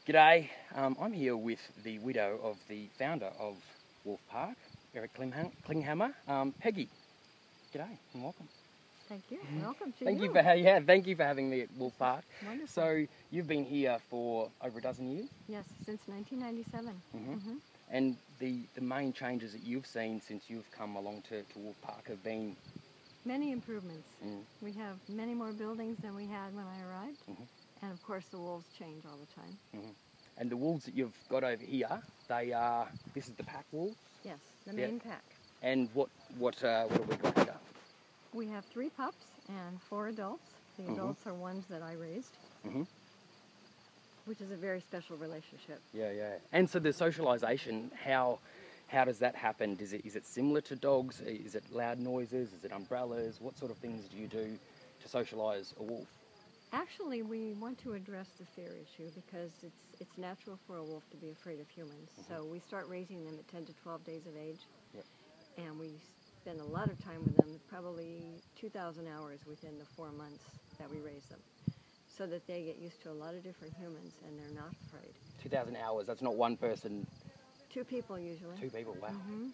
G'day, I'm here with the widow of the founder of Wolf Park, Peggy Klinghammer. Peggy, g'day and welcome. Thank you. Welcome to Thank you. Thank you for having me at Wolf Park. Wonderful. So you've been here for over a dozen years? Yes, since 1997. And the main changes that you've seen since you've come along to Wolf Park have been? Many improvements. We have many more buildings than we had when I arrived. And of course the wolves change all the time. And the wolves that you've got over here, they are, this is the pack wolves? Yes, the main pack. And what have we got here? We have 3 pups and 4 adults. The adults are ones that I raised, which is a very special relationship. Yeah. And so the socialisation, how does that happen? Is it similar to dogs? Is it loud noises? Is it umbrellas? What sort of things do you do to socialise a wolf? Actually, we want to address the fear issue because it's natural for a wolf to be afraid of humans. So we start raising them at 10 to 12 days of age, and we spend a lot of time with them, probably 2,000 hours within the 4 months that we raise them, so that they get used to a lot of different humans and they're not afraid. 2,000 hours, that's not one person? 2 people usually. 2 people, wow.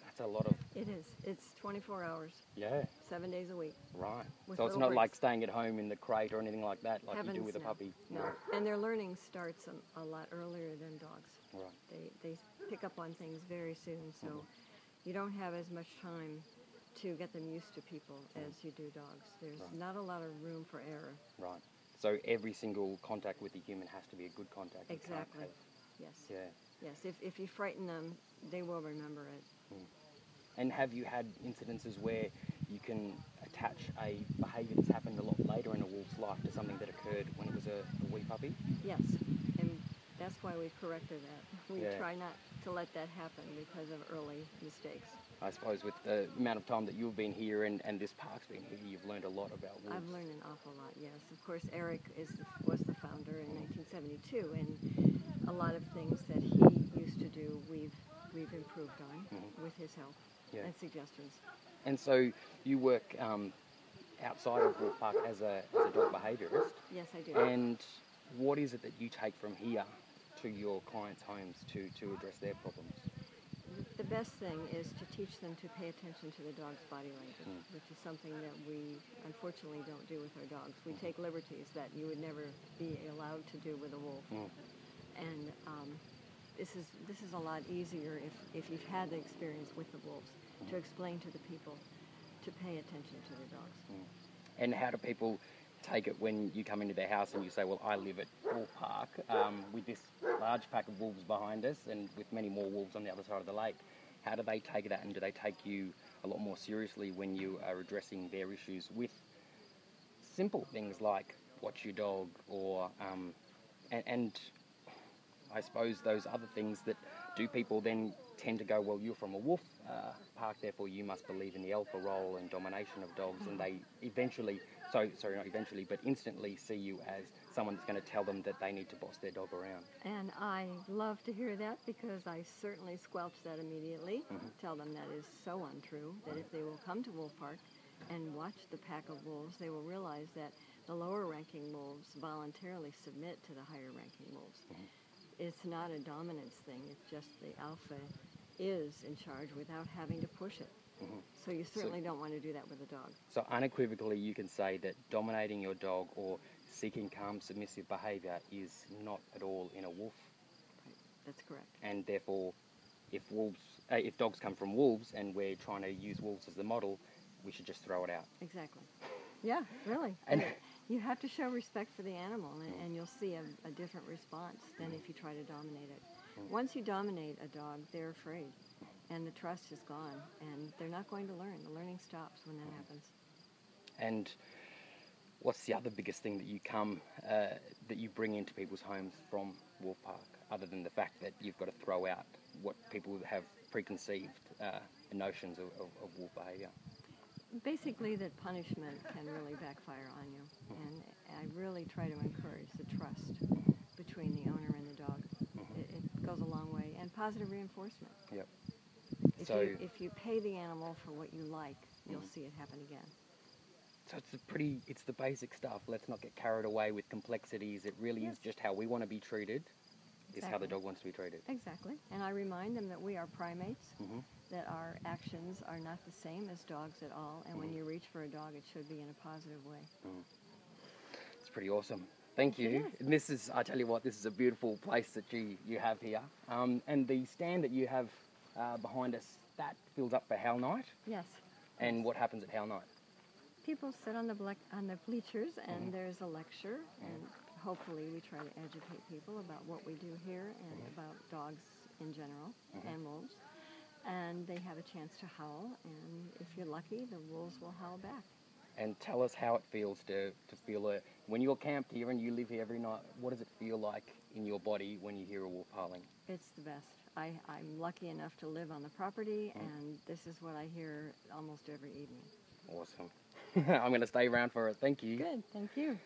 That's a lot of... It is. It's 24 hours. Yeah. 7 days a week. Right. So it's not like staying at home in the crate or anything like that, like you do with a puppy? No. And their learning starts a lot earlier than dogs. Right. They pick up on things very soon, so you don't have as much time to get them used to people as you do dogs. There's not a lot of room for error. Right. So every single contact with the human has to be a good contact. Exactly. Yes. Yeah. Yes. If you frighten them, they will remember it. And have you had incidences where you can attach a behaviour that's happened a lot later in a wolf's life to something that occurred when it was a wee puppy? Yes. And that's why we corrected that. We try not to let that happen because of early mistakes. I suppose with the amount of time that you've been here and this park's been here, you've learned a lot about wolves. I've learned an awful lot, yes. Of course, Eric was the founder in 1972, and a lot of things that he used to do, we've improved on with his help and suggestions. And so you work outside of Wolf Park as a dog behaviourist? Yes, I do. And what is it that you take from here to your clients' homes to address their problems? The best thing is to teach them to pay attention to the dog's body language, which is something that we unfortunately don't do with our dogs. We take liberties that you would never be allowed to do with a wolf. And this is a lot easier if you've had the experience with the wolves, to explain to the people to pay attention to their dogs. And how do people take it when you come into their house and you say, well, I live at Wolf Park with this large pack of wolves behind us and with many more wolves on the other side of the lake? How do they take that, and do they take you a lot more seriously when you are addressing their issues with simple things like watch your dog or and I suppose those other things that do people then tend to go, well, you're from a wolf park, therefore you must believe in the alpha role and domination of dogs, and they eventually, not eventually, but instantly see you as someone that's going to tell them that they need to boss their dog around. And I love to hear that because I certainly squelch that immediately. Tell them that is so untrue, that if they will come to Wolf Park and watch the pack of wolves, they will realize that the lower ranking wolves voluntarily submit to the higher ranking wolves. It's not a dominance thing, it's just the alpha is in charge without having to push it. So you certainly don't want to do that with a dog. So unequivocally you can say that dominating your dog or seeking calm, submissive behaviour is not at all in a wolf. Right. That's correct. And therefore, if dogs come from wolves and we're trying to use wolves as the model, we should just throw it out. Exactly. Yeah, really. And you have to show respect for the animal, and you'll see a different response than if you try to dominate it. Once you dominate a dog, they're afraid, and the trust is gone, and they're not going to learn. The learning stops when that happens. And what's the other biggest thing that you bring into people's homes from Wolf Park, other than the fact that you've got to throw out what people have preconceived notions of wolf behaviour? Basically that punishment can really backfire on you, and I really try to encourage the trust between the owner and the dog. It goes a long way, and positive reinforcement. Yep. If you pay the animal for what you like, you'll see it happen again. So it's the basic stuff. Let's not get carried away with complexities. It really is just how we want to be treated. is how the dog wants to be treated. Exactly. And I remind them that we are primates, Mm-hmm. that our actions are not the same as dogs at all, and when you reach for a dog, it should be in a positive way. It's pretty awesome. Thank you. Yes. And this is, I tell you what, this is a beautiful place that you have here. And the stand that you have behind us, that fills up for Howl Night. Yes. And what happens at Howl Night? People sit on the bleachers, and there's a lecture, and hopefully we try to educate people about what we do here and about dogs in general and wolves. And they have a chance to howl, and if you're lucky, the wolves will howl back. And tell us how it feels to feel when you're camped here and you live here every night, what does it feel like in your body when you hear a wolf howling? It's the best. I'm lucky enough to live on the property, and this is what I hear almost every evening. Awesome. I'm going to stay around for it. Thank you. Good, thank you.